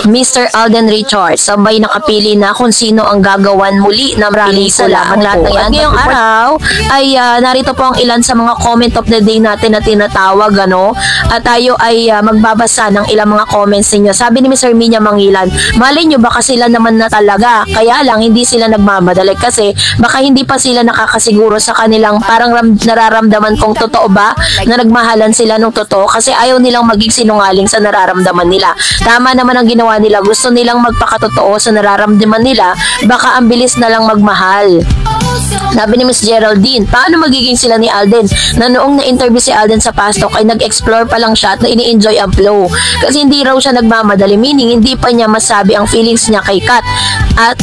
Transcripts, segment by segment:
Mr. Alden Richards. Sabay nakapili na kung sino ang gagawan muli ng pelikula. Ang lahat ng yan. Ngayong araw ay narito po ang ilan sa mga comment of the day natin na tinatawag, ano? At tayo ay magbabasa ng ilang mga comments ninyo. Sabi ni Mr. Minya Mangilan, malay nyo baka sila naman na talaga. Kaya lang hindi sila nagmamadali kasi baka hindi pa sila nakakasiguro sa kanilang parang nararamdaman kung totoo ba na nagmahalan sila ng totoo kasi ayaw nilang maging sinungaling sa nararamdaman nila. Tama naman ang ginawa nila. Gusto nilang magpakatotoo sa nararamdaman nila. Baka ang bilis na lang magmahal. Sabi ni Miss Geraldine, paano magiging sila ni Alden na noong na-interview si Alden sa Pastok ay nag-explore pa lang siya at na ini-enjoy ang flow. Kasi hindi raw siya nagmamadali, meaning hindi pa niya masabi ang feelings niya kay Kat. At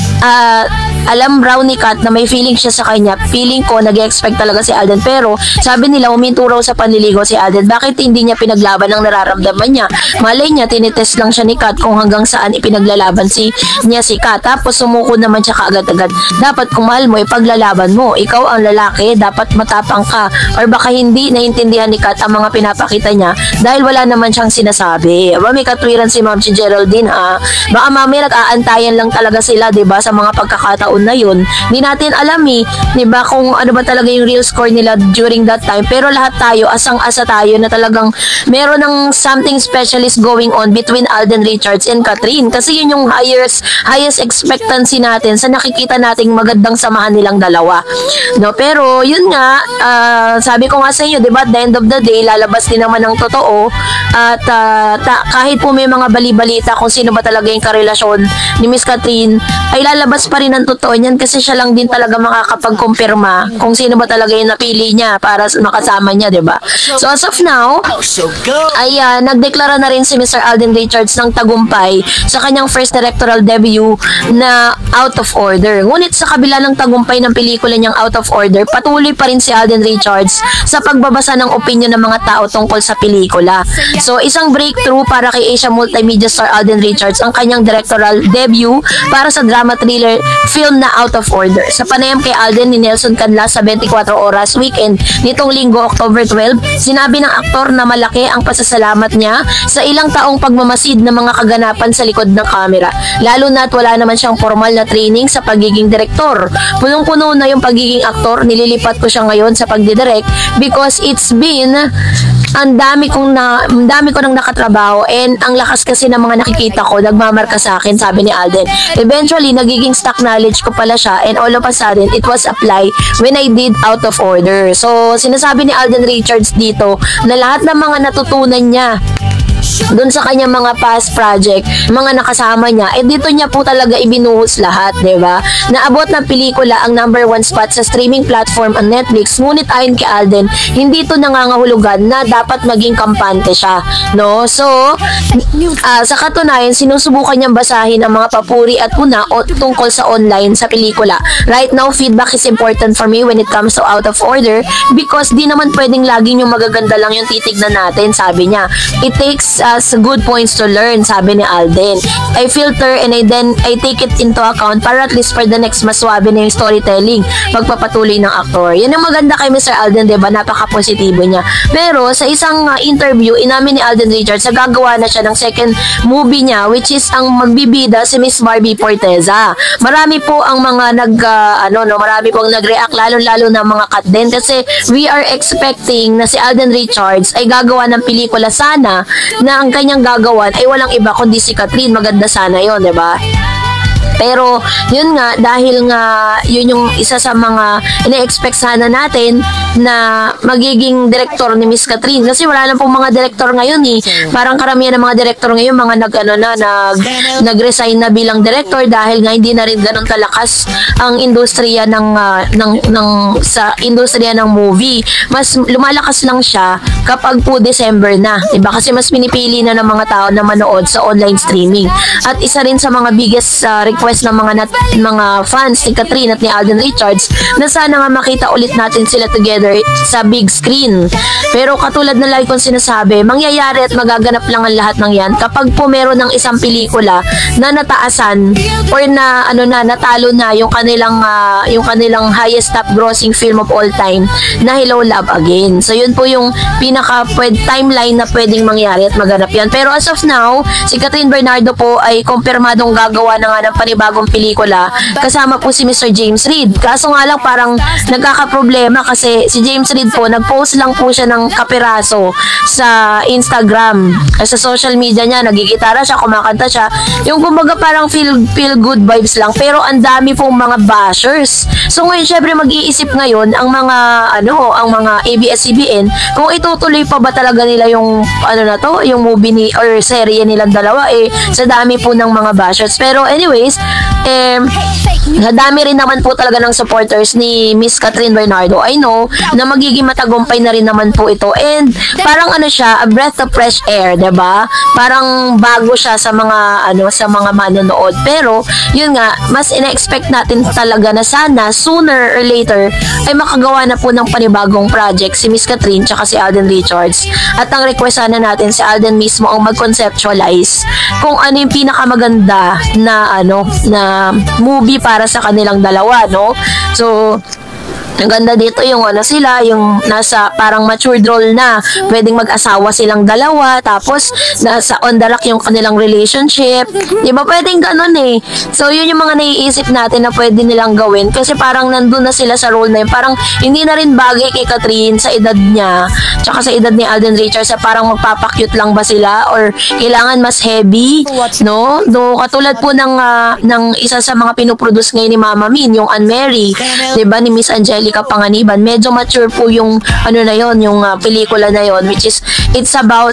alam raw ni Kat na may feeling siya sa kanya. Feeling ko nag-expect talaga si Alden, pero sabi nila huminto raw sa panliligaw si Alden. Bakit hindi niya pinaglaban ang nararamdaman niya? Malay niya tinitest lang siya ni Kat kung hanggang saan ipinaglalaban niya si Kat. Tapos sumuko naman siya kaagad-agad. Dapat kung mahal mo ipaglalaban mo. Ikaw ang lalaki, dapat matapang ka. Or baka hindi naintindihan ni Kat ang mga pinapakita niya dahil wala naman siyang sinasabi. Aba, may katwiran si Ma'am si Geraldine, ha? Baka mamaya nag-aantayan lang talaga sila, diba, sa mga pagkakataon na yun. Hindi natin alam diba, kung ano ba talaga yung real score nila during that time. Pero lahat tayo, asang-asa tayo na talagang meron ng something specialist going on between Alden Richards and Catherine. Kasi yun yung highest expectancy natin sa nakikita nating magandang samahan nilang dalawa. No, pero yun nga, sabi ko nga sa inyo, diba, at the end of the day, lalabas din naman ng totoo. At kahit po may mga bali-balita kung sino ba talaga yung karelasyon ni Miss Catherine, ay lalabas pa rin ang totoo niyan kasi siya lang din talaga makakapag-kumpirma kung sino ba talaga yung napili niya para makasama niya, diba? So as of now, ay nagdeklara na rin si Mr. Alden Richards ng tagumpay sa kanyang first directorial debut na Out of Order. Ngunit sa kabila ng tagumpay ng pelikula niyang Out of Order, patuloy pa rin si Alden Richards sa pagbabasa ng opinion ng mga tao tungkol sa pelikula. So isang breakthrough para kay Asia Multimedia star Alden Richards ang kanyang directorial debut para sa drama thriller film na Out of Order. Sa panayam kay Alden ni Nelson Canlas sa 24 Oras Weekend nitong Linggo, October 12, sinabi ng aktor na malaki ang pasasalamat niya sa ilang taong pagmamasid ng mga kaganapan sa likod ng kamera. Lalo na't wala naman siyang formal na training sa pagiging direktor. Punong-puno na yung pagiging aktor, nililipat ko siya ngayon sa pagdidirect because it's been ang dami ko nang nakatrabaho and ang lakas kasi ng mga nakikita ko nagmamarka sa akin, sabi ni Alden. Eventually, nagiging stock knowledge ko pala siya and all of a sudden, it was applied when I did Out of Order. So, sinasabi ni Alden Richards dito na lahat ng mga natutunan niya doon sa kanyang mga past project, mga nakasama niya, dito niya po talaga ibinuhos lahat, diba? Naabot ng pelikula ang #1 spot sa streaming platform ang Netflix, ngunit ayon kay Alden, hindi ito nangangahulugan na dapat maging kampante siya, no? So, sa katunayan, sinusubukan niyang basahin ang mga papuri at puna tungkol sa online sa pelikula. Right now, feedback is important for me when it comes to Out of Order because di naman pwedeng laging yung magaganda lang yung titignan natin, sabi niya. It takes us good points to learn, sabi ni Alden. I filter and I take it into account para at least for the next maswabe na yung storytelling pagpapatuloy ng aktor. Yan ang maganda kay Mr. Alden, diba? Napaka-positibo niya. Pero sa isang interview, inamin ni Alden Richards na gagawa na siya ng second movie niya which is ang magbibida si Miss Barbie Forteza. Marami po ang mga marami pong nag-react lalo-lalo na mga kat din kasi we are expecting na si Alden Richards ay gagawa ng pelikula sana na ang kanyang gagawan ay walang iba kundi si Catherine. Maganda sana yon, diba? Pero, yun nga, dahil nga, yun yung isa sa mga ina-expect sana natin na magiging direktor ni Miss Catherine. Kasi wala na pong mga direktor ngayon Parang karamihan ng mga direktor ngayon, mga nag-resign na bilang direktor dahil nga hindi na rin ganun kalakas ang industriya sa industriya ng movie. Mas lumalakas lang siya kapag po December na. Diba? Kasi mas pinipili na ng mga tao na manood sa online streaming. At isa rin sa mga biggest requirements request ng mga fans ni Catherine at ni Alden Richards na sana nga makita ulit natin sila together sa big screen. Pero katulad na lagi kong sinasabi, mangyayari at magaganap lang ang lahat ng yan kapag po meron ng isang pelikula na nataasan or na natalo na yung kanilang highest top grossing film of all time na Hello Love Again. So yun po yung timeline na pwedeng mangyari at maganap yan. Pero as of now, si Catherine Bernardo po ay kumpirmadong gagawa na nga ng panibagong pelikula kasama po si Mr. James Reid. Kaso nga lang parang nagkakaproblema kasi si James Reid po nag-post lang po siya ng kapiraso sa Instagram. Sa social media niya, nagigitara siya, kumakanta siya. Yung kumbaga parang feel good vibes lang. Pero ang dami pong mga bashers. So ngayon syempre mag-iisip ngayon ang mga ABS-CBN kung itutuloy pa ba talaga nila yung yung movie or serye nilang dalawa sa dami po ng mga bashers. Pero anyways, nadami rin naman po talaga ng supporters ni Miss Catherine Bernardo. I know na magiging matagumpay na rin naman po ito. And parang siya, a breath of fresh air, 'di ba? Parang bago siya sa mga manonood. Pero yun nga, mas ina-expect natin talaga na sana sooner or later ay makagawa na po ng panibagong project si Miss Catherine tsaka si Alden Richards. At ang request sana natin si Alden mismo ang mag-conceptualize kung ano yung pinakamaganda na movie para sa kanilang dalawa, no? So ang ganda dito yung yung nasa parang matured role na pwedeng mag-asawa silang dalawa, tapos nasa on the rock yung kanilang relationship, di ba? Pwedeng ganun so yun yung mga naiisip natin na pwede nilang gawin kasi parang nandun na sila sa role na yun. Parang hindi na rin bagay kay Catherine sa edad niya tsaka sa edad ni Alden Richards, parang magpapakyut lang ba sila or kailangan mas heavy, no? Katulad po ng isa sa mga pinuproduce ngayon ni Mama Min, yung Anne Mary, di ba, ni Miss Angelica Panganiban. Medyo mature po yung yung pelikula na yon, which is it's about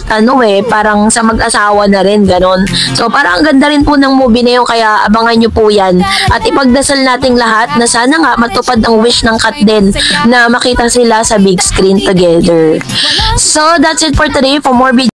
parang sa mag-asawa na rin, ganon. So parang ang ganda rin po ng movie na yun, kaya abangan nyo po yan at ipagdasal nating lahat na sana nga matupad ang wish ng Kat din na makita sila sa big screen together. So that's it for today. For more videos